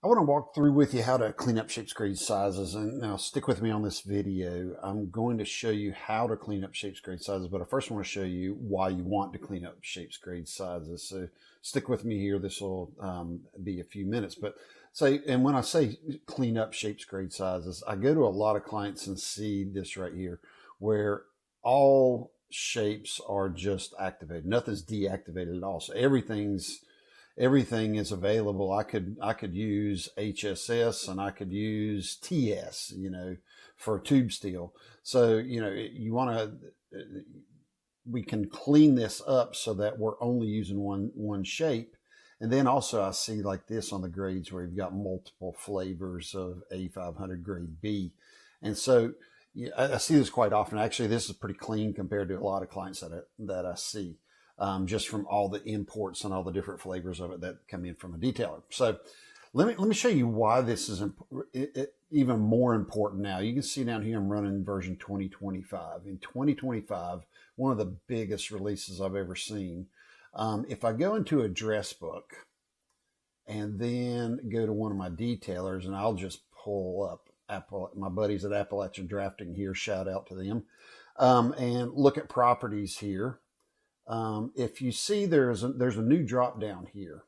I want to walk through with you how to clean up shapes, grades, sizes, and now stick with me on this video. I'm going to show you how to clean up shapes, grades, sizes, but I first want to show you why you want to clean up shapes, grades, sizes. So stick with me here. This will be a few minutes, but and when I say clean up shapes, grades, sizes, I go to a lot of clients and see this right here, where all shapes are just activated. Nothing's deactivated at all. So everything is available. I could use HSS and I could use TS, for tube steel. So, we can clean this up so that we're only using one shape. And then also I see like this on the grades where you've got multiple flavors of A500 grade B. And so I see this quite often. Actually, this is pretty clean compared to a lot of clients that I see. Just from all the imports and all the different flavors of it that come in from a detailer. So let me show you why this is even more important now. You can see down here I'm running version 2025. In 2025, one of the biggest releases I've ever seen. If I go into address book and then go to one of my detailers, and I'll just pull up my buddies at Appalachian Drafting here, shout out to them, and look at properties here. If you see there's a new drop down here,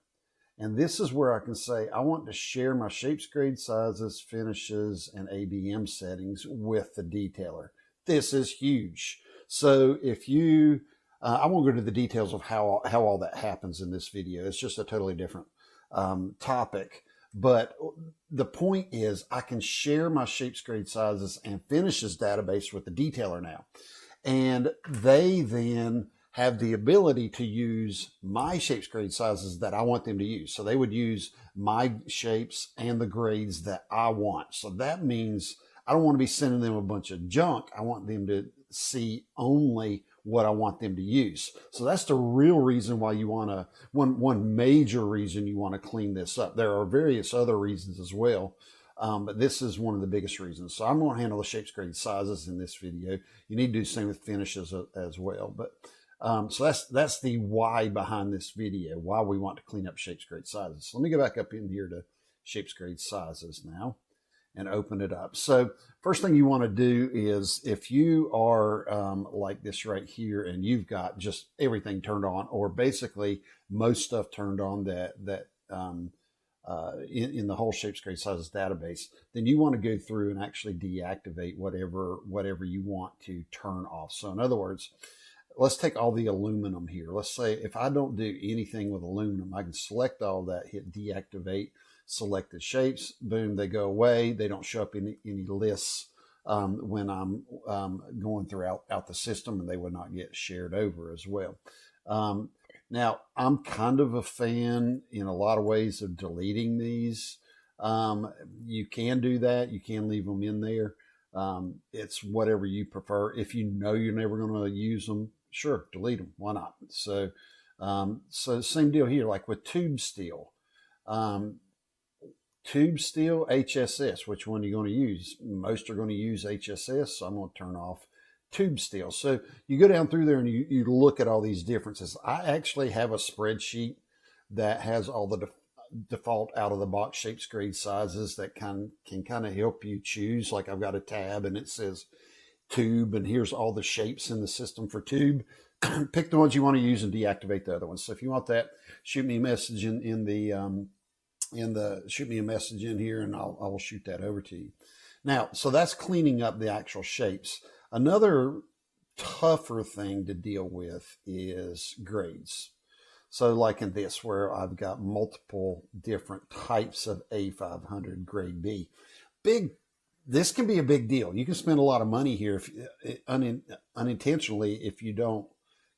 and this is where I can say I want to share my shapes, grades, sizes, finishes, and ABM settings with the detailer. This is huge. So if you, I won't go to the details of how all that happens in this video. It's just a totally different topic. But the point is I can share my shapes, grades, sizes, and finishes database with the detailer now. And they then have the ability to use my shapes, grades, sizes that I want them to use. So they would use my shapes and the grades that I want. So that means I don't want to be sending them a bunch of junk. I want them to see only what I want them to use. So that's the real reason why you want to, one major reason you want to clean this up. There are various other reasons as well. But this is one of the biggest reasons. So I'm going to handle the shapes, grades, sizes in this video. You need to do the same with finishes as well. But so that's the why behind this video, why we want to clean up shapes, grades, sizes. So let me go back up in here to shapes, grades, sizes now and open it up. So first thing you want to do is if you are like this right here and you've got just everything turned on, or basically most stuff turned on that in the whole shapes, grades, sizes database, then you want to go through and actually deactivate whatever you want to turn off. So in other words, let's take all the aluminum here. Let's say if I don't do anything with aluminum, I can select all that, hit deactivate, select the shapes, boom, they go away. They don't show up in any lists when I'm going throughout the system, and they would not get shared over as well. Now, I'm kind of a fan in a lot of ways of deleting these. You can do that. You can leave them in there. It's whatever you prefer. If you know you're never going to use them, sure, delete them. Why not? So same deal here, like with tube steel. Tube steel, HSS, which one are you going to use? Most are going to use HSS, so I'm going to turn off tube steel. So you go down through there and you look at all these differences. I actually have a spreadsheet that has all the default out of the box shapes, grades, sizes that can kind of help you choose. Like I've got a tab and it says tube, and here's all the shapes in the system for tube. Pick the ones you want to use and deactivate the other ones. So if you want that, shoot me a message shoot me a message in here, and I will shoot that over to you. Now, so that's cleaning up the actual shapes. Another tougher thing to deal with is grades. So like in this, where I've got multiple different types of A500 grade B. This can be a big deal. You can spend a lot of money here unintentionally if you don't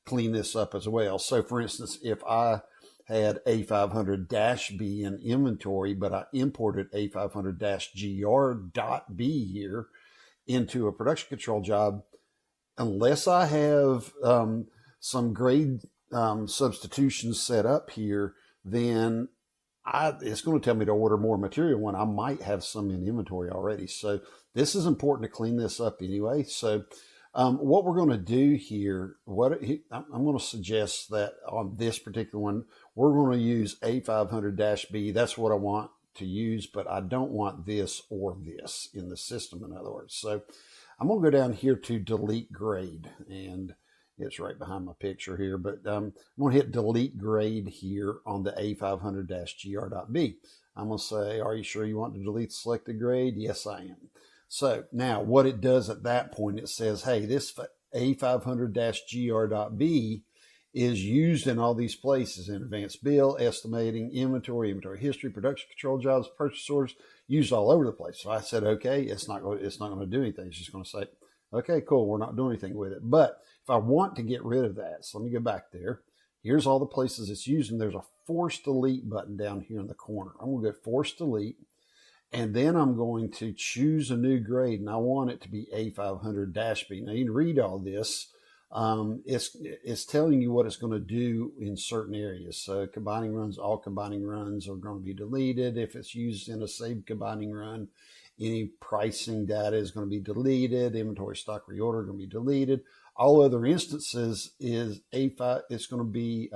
clean this up as well. So for instance, if I had A500-B in inventory, but I imported A500-GR.B here into a production control job, unless I have some grade substitutions set up here, then it's going to tell me to order more material when I might have some in inventory already. So this is important to clean this up anyway. So what we're going to do here, I'm going to suggest that on this particular one, we're going to use A500-B. That's what I want to use, but I don't want this or this in the system, in other words. So I'm going to go down here to delete grade, and it's right behind my picture here, but I'm going to hit delete grade here on the A500-GR.B. I'm going to say, are you sure you want to delete the selected grade? Yes, I am. So now what it does at that point, it says, hey, this A500-GR.B is used in all these places: in advanced bill, estimating, inventory history, production control jobs, purchase orders, used all over the place. So I said, okay, it's not going to do anything. It's just going to say, okay, cool, we're not doing anything with it. But if I want to get rid of that, so let me go back there. Here's all the places it's used, and there's a force delete button down here in the corner. I'm going to go force delete, and then I'm going to choose a new grade, and I want it to be A500-B. Now you can read all this. It's telling you what it's going to do in certain areas. So combining runs, all combining runs are going to be deleted. If it's used in a saved combining run, any pricing data is going to be deleted. Inventory, stock, reorder are going to be deleted. All other instances is A5. It's going to be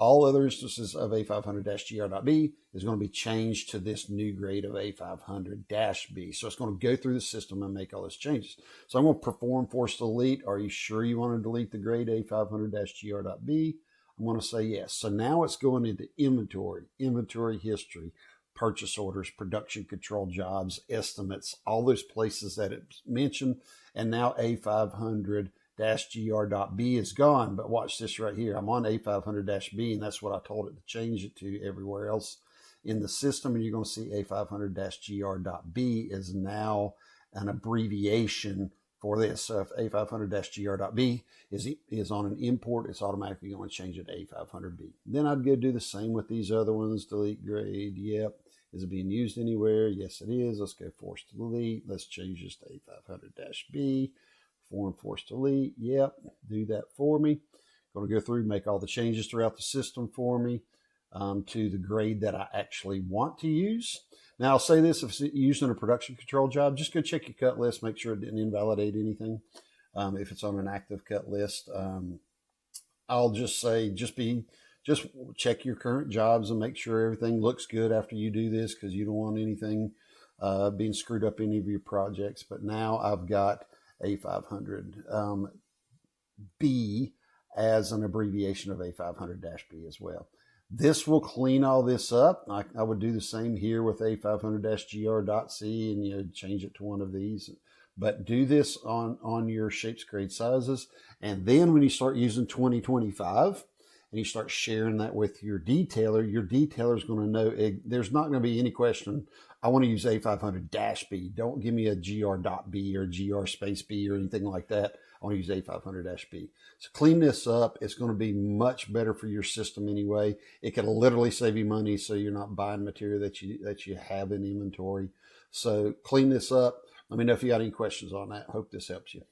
all other instances of A500-GR.B is going to be changed to this new grade of A500-B. So it's going to go through the system and make all those changes. So I'm going to perform force delete. Are you sure you want to delete the grade A500-GR.B? I'm going to say yes. So now it's going into inventory history, purchase orders, production control jobs, estimates, all those places that it's mentioned. And now A500-GR.B is gone. But watch this right here. I'm on A500-B, and that's what I told it to change it to everywhere else in the system. And you're going to see A500-GR.B is now an abbreviation for this. So if A500-GR.B is on an import, it's automatically going to change it to A500-B. Then I'd go do the same with these other ones. Delete grade. Yep. Is it being used anywhere? Yes, it is. Let's go force delete. Let's change this to A500-B. Force delete. Yep. Do that for me. Going to go through, make all the changes throughout the system for me to the grade that I actually want to use. Now, I'll say this: if it's used in a production control job, just go check your cut list, make sure it didn't invalidate anything. If it's on an active cut list, I'll just say, just check your current jobs and make sure everything looks good after you do this, because you don't want anything being screwed up in any of your projects. But now I've got A500-B as an abbreviation of A500-B as well. This will clean all this up. I would do the same here with A500-GR.C and change it to one of these. But do this on your shapes, grade, sizes. And then when you start using 2025 and you start sharing that with your detailer is going to know there's not going to be any question. I want to use A500-B. Don't give me a GR.B or GR-B or anything like that. I want to use A500-B. So clean this up. It's going to be much better for your system anyway. It can literally save you money, so you're not buying material that you have in inventory. So clean this up. Let me know if you got any questions on that. Hope this helps you.